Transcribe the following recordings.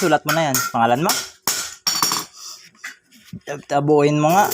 sulat mo na yan. Pangalan mo? Tabuin mo nga.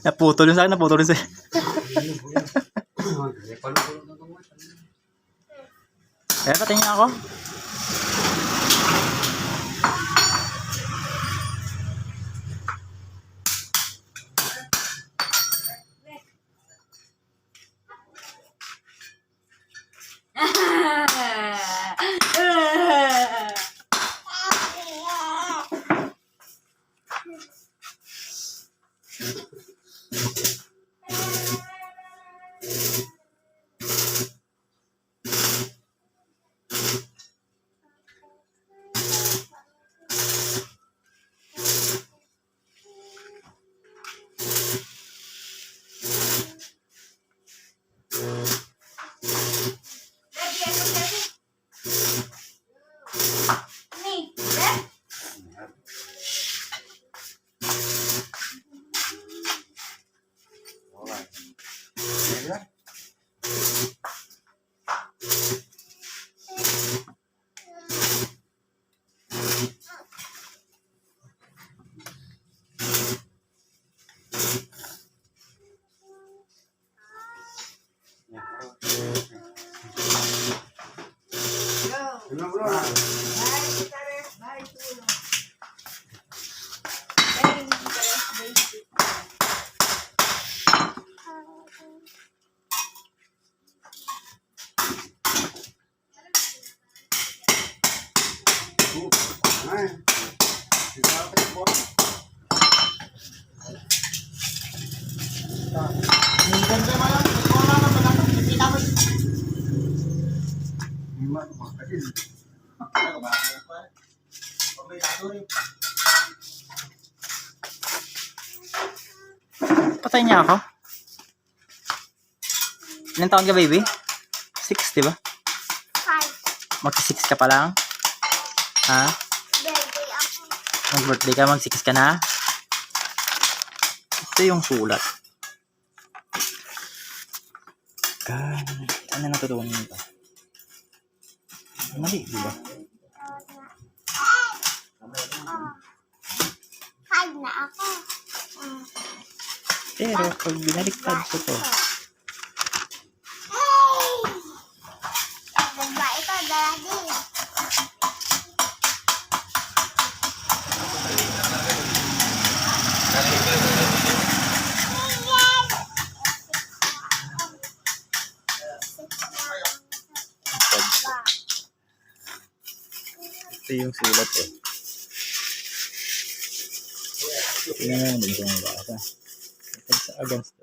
Naputol yung sa akin, naputol yung sa akin. Kaya patingin ako. Patay niya ako. Ilan taon ka, baby? 6, diba? 5. Mag-6 ka pa lang? Ha? Birthday ako. Mag-birthday ka, mag-6 ka na? Ito yung sulat. Ano natutunan nito? Mali, diba? 5 na ako. Pero pag binaliktad ko to, Diba ito, daddy? ito yung sulat eh. Tingnan mo, nagdang bata. Pag sa against